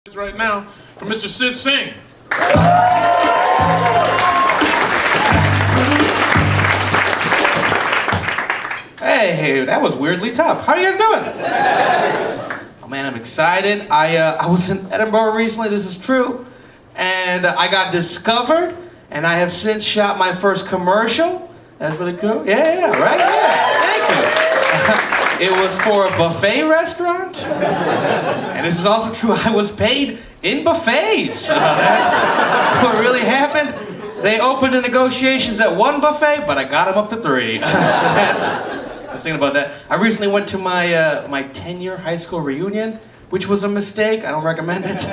Right now from Mr. Sid Singh. Hey, that was weirdly tough. How are you guys doing? Oh man, I'm excited. I was in Edinburgh recently, this is true, and I got discovered, and I have since shot my first commercial. That's really cool. Yeah, right? Yeah, thank you. It was for a buffet restaurant, and this is also true, I was paid in buffets. That's what really happened. They opened the negotiations at one buffet, but I got them up to 3. So I was thinking about that. I recently went to my 10-year high school reunion, which was a mistake. I don't recommend it.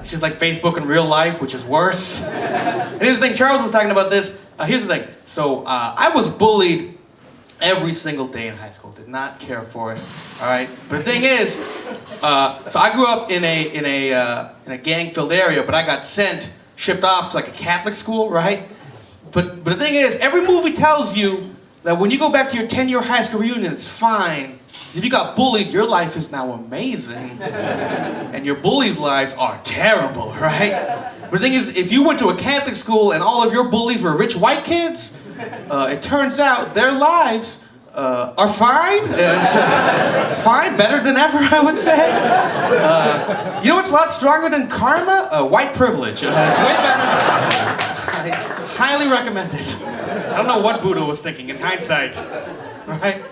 It's just like Facebook in real life, which is worse. And here's the thing, Charles was talking about this. Here's the thing. So I was bullied every single day in high school. Did not care for it. All right. But the thing is, so I grew up in a gang-filled area, but I got shipped off to like a Catholic school, right? But the thing is, every movie tells you that when you go back to your 10-year high school reunion, it's fine. Because if you got bullied, your life is now amazing, and your bullies' lives are terrible, right? But the thing is, if you went to a Catholic school and all of your bullies were rich white kids, it turns out their lives are fine. Fine, better than ever, I would say. You know what's a lot stronger than karma? White privilege. It's way better. I highly recommend it. I don't know what Buddha was thinking in hindsight, right?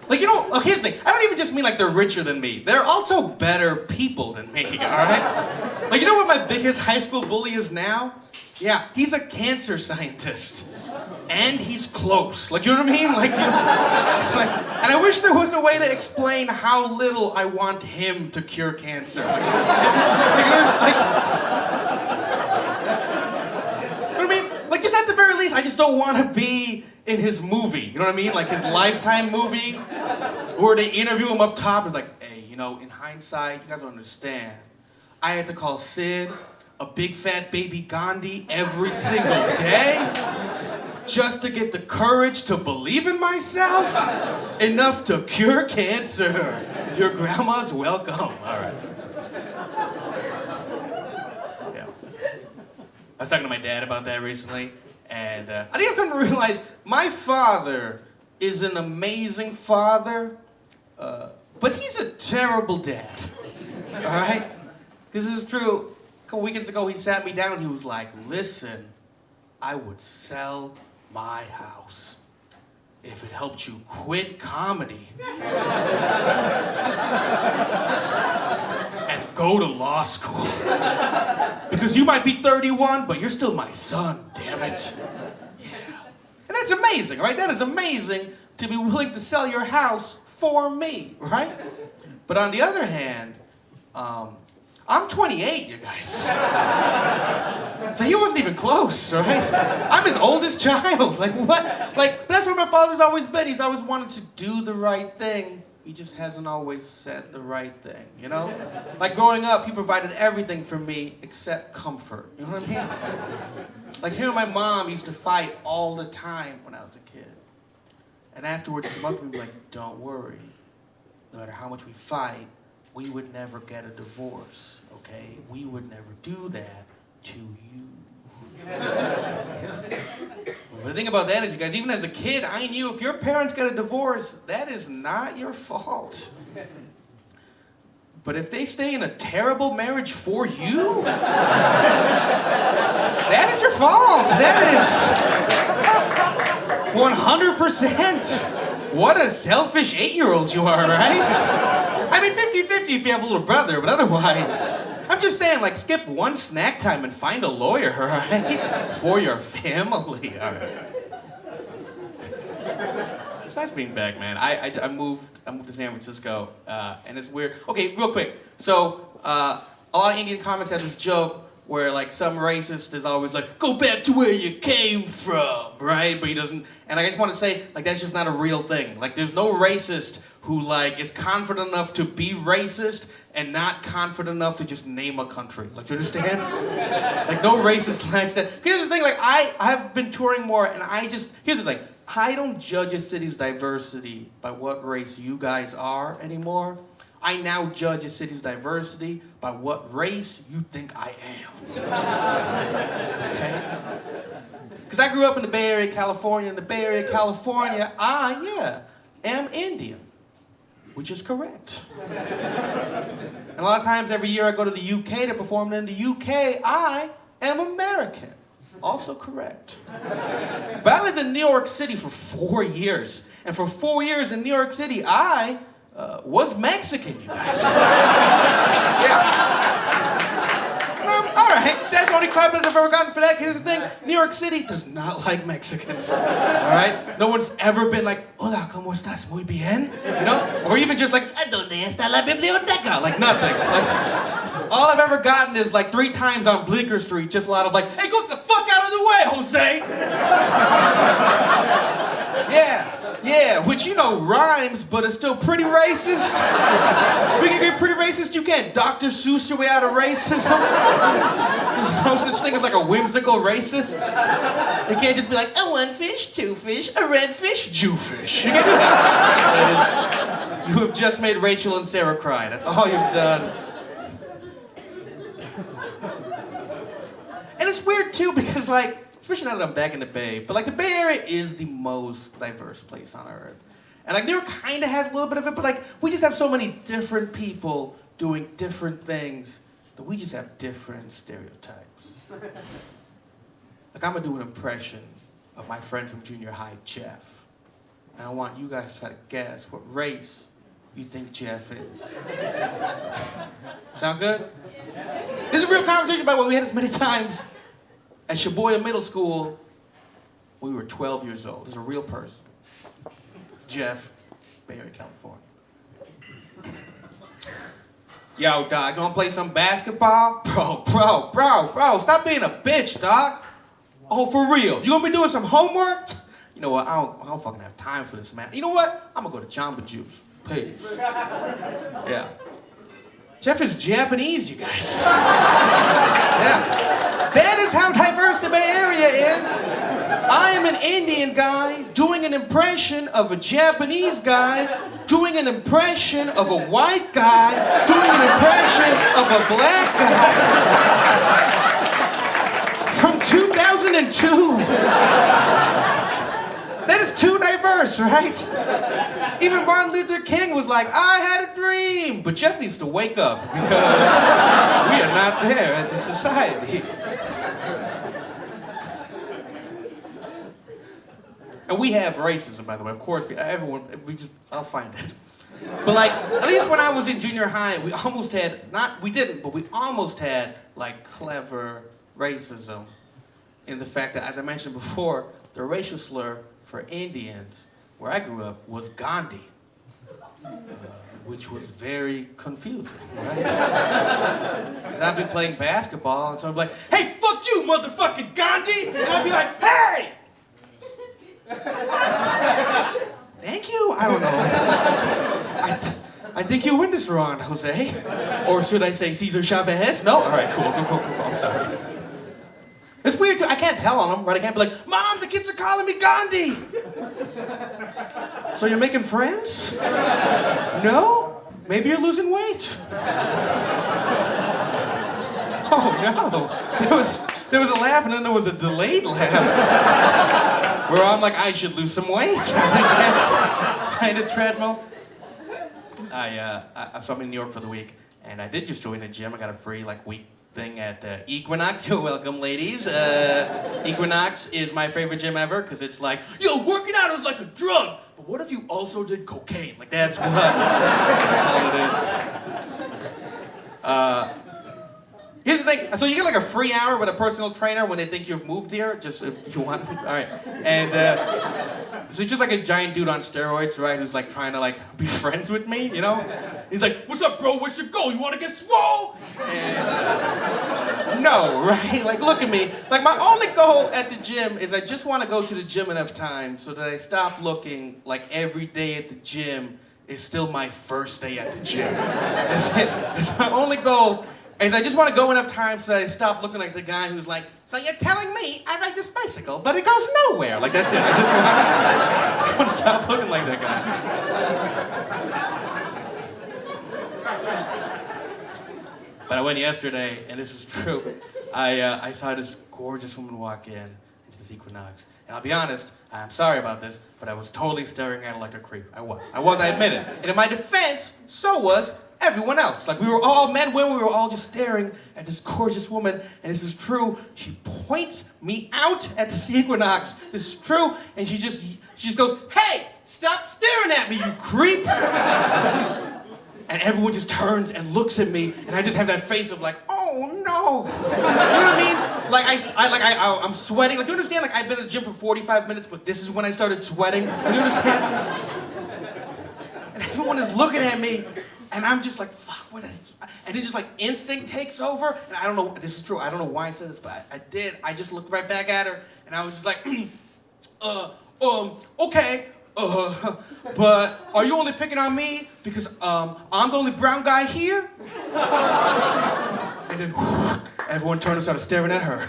Like, you know, here's the thing. I don't even just mean like they're richer than me. They're also better people than me, all right? Like, you know what my biggest high school bully is now? Yeah, he's a cancer scientist. And he's close. Like, you know what I mean? Like, and I wish there was a way to explain how little I want him to cure cancer. You know what I mean? Like, just at the very least, I just don't want to be in his movie. You know what I mean? Like his Lifetime movie, where they interview him up top and like, hey, you know, in hindsight, you guys don't understand. I had to call Sid a big fat baby Gandhi every single day just to get the courage to believe in myself enough to cure cancer. Your grandma's welcome. All right. Yeah. I was talking to my dad about that recently, and I think I've come to realize my father is an amazing father, but he's a terrible dad. All right? Because this is true. A couple weekends ago, he sat me down. He was like, listen, I would sell my house if it helped you quit comedy and go to law school. Because you might be 31, but you're still my son, damn it. Yeah. And that's amazing, right? That is amazing to be willing to sell your house for me, right? But on the other hand, I'm 28, you guys. So he wasn't even close, right? I'm his oldest child. Like, what? Like, that's where my father's always been. He's always wanted to do the right thing. He just hasn't always said the right thing, you know? Like, growing up, he provided everything for me except comfort. You know what I mean? Like, him and my mom used to fight all the time when I was a kid. And afterwards, he'd come up to me and be like, don't worry. No matter how much we fight, we would never get a divorce, okay? We would never do that to you. Well, the thing about that is, you guys, even as a kid, I knew if your parents get a divorce, that is not your fault. But if they stay in a terrible marriage for you, that is your fault. That is 100%. What a selfish 8-year-old you are, right? I mean, 50-50 if you have a little brother, but otherwise, I'm just saying, like, skip one snack time and find a lawyer, all right? For your family, all right? It's nice being back, man. I moved to San Francisco, and it's weird. Okay, real quick. So, a lot of Indian comics have this joke where, like, some racist is always like, go back to where you came from, right? But he doesn't, and I just want to say, like, that's just not a real thing. Like, there's no racist who, like, is confident enough to be racist and not confident enough to just name a country. Like, do you understand? Like, no racist likes that. Here's the thing, like, I've been touring more, and here's the thing. I don't judge a city's diversity by what race you guys are anymore. I now judge a city's diversity by what race you think I am. Okay? Because I grew up in the Bay Area, California. In the Bay Area, California, I am Indian, which is correct. And a lot of times every year I go to the UK to perform, and in the UK, I am American. Also correct. But I lived in New York City for 4 years. And for 4 years in New York City, I was Mexican, you guys. Yeah. All right, that's the only compliments I've ever gotten for that. Here's the thing, New York City does not like Mexicans. All right? No one's ever been like, hola, ¿cómo estás? Muy bien? You know? Or even just like, ¿dónde está la biblioteca? Like nothing. Like, all I've ever gotten is like 3 times on Bleecker Street, just a lot of like, hey, go the fuck out of the way, Jose! Yeah, which you know rhymes, but it's still pretty racist. We can get pretty racist, you can't Dr. Seuss your way out of racism. There's no such thing as like a whimsical racist. You can't just be like, a 1 fish, 2 fish, a red fish, Jewfish. You can't do that. You have just made Rachel and Sarah cry. That's all you've done. And it's weird too because like, especially now that I'm back in the Bay, but like the Bay Area is the most diverse place on earth. And like New York kind of has a little bit of it, but like we just have so many different people doing different things that we just have different stereotypes. Like I'm gonna do an impression of my friend from junior high, Jeff. And I want you guys to try to guess what race you think Jeff is. Sound good? This is a real conversation about what we had this many times. At Shibuya Middle School, we were 12 years old. This is a real person. Jeff, Bay Area, California. Yo, dog, you wanna play some basketball? Bro, stop being a bitch, dog. Oh, for real? You gonna be doing some homework? You know what, I don't fucking have time for this, man. You know what? I'm gonna go to Jamba Juice. Peace. Yeah. Jeff is Japanese, you guys. Yeah. That is how diverse the Bay Area is. I am an Indian guy doing an impression of a Japanese guy, doing an impression of a white guy, doing an impression of a black guy. From 2002. That is too diverse, right? Even Martin Luther King was like, I had a dream. But Jeff needs to wake up because we are not there as a society. And we have racism, by the way. Of course, I'll find it. But like, at least when I was in junior high, we almost had, we almost had like clever racism in the fact that, as I mentioned before, the racial slur for Indians, where I grew up, was Gandhi, which was very confusing, right? Because I'd be playing basketball, and someone would be like, hey, fuck you, motherfucking Gandhi! And I'd be like, hey! Thank you? I don't know. I think you win this round, Jose. Or should I say Cesar Chavez? No? All right, cool. I'm sorry. It's weird too. I can't tell on them, right? I can't be like, Mom, the kids are calling me Gandhi. So you're making friends? No? Maybe you're losing weight. Oh no. There was a laugh and then there was a delayed laugh. Where I'm like, I should lose some weight. I think that's kind of treadmill. So I'm in New York for the week, and I did just join a gym. I got a free week thing at Equinox. You're welcome, ladies. Equinox is my favorite gym ever because it's like, yo, working out is like a drug. But what if you also did cocaine? Like that's all it is. Here's the thing. So you get a free hour with a personal trainer when they think you've moved here, just if you want. All right. And so he's just like a giant dude on steroids, right? Who's trying to be friends with me, you know? He's like, what's up, bro? What's your goal? You want to get swole? And no, right? Look at me. My only goal at the gym is I just want to go to the gym enough times so that I stop looking like every day at the gym is still my first day at the gym. That's it. That's my only goal. And I just want to go enough times so that I stop looking like the guy who's like, so you're telling me I ride this bicycle, but it goes nowhere. That's it. I just want to stop looking like that guy. But I went yesterday, and this is true. I saw this gorgeous woman walk in into this Equinox. And I'll be honest, I'm sorry about this, but I was totally staring at her like a creep. I was, I admit it. And in my defense, so was everyone else. Like, we were all, men, women, we were all just staring at this gorgeous woman. And this is true. She points me out at the Equinox. This is true. And she just goes, "Hey, stop staring at me, you creep." And everyone just turns and looks at me, and I just have that face of like, "Oh no," you know what I mean? Like I'm sweating. Like, do you understand? Like, I've been at the gym for 45 minutes, but this is when I started sweating. You understand? And everyone is looking at me, and I'm just like, "Fuck, what is?" And then just like instinct takes over, and I don't know. This is true. I don't know why I said this, but I did. I just looked right back at her, and I was just like, "Okay." But are you only picking on me because I'm the only brown guy here? And then everyone turned and started staring at her.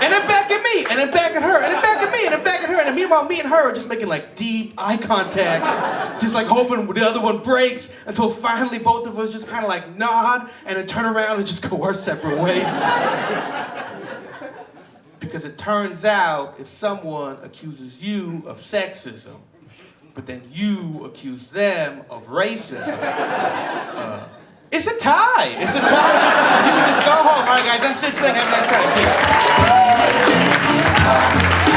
And then back at me, and then back at her, and then back at me, and then back at her. And then meanwhile, me and her are just making like deep eye contact, just like hoping the other one breaks, until finally both of us just kind of like nod and then turn around and just go our separate ways. Because it turns out, if someone accuses you of sexism, but then you accuse them of racism, it's a tie. It's a tie. You can just go home. All right, guys, I'm Sid Singh. Have a nice time. Peace.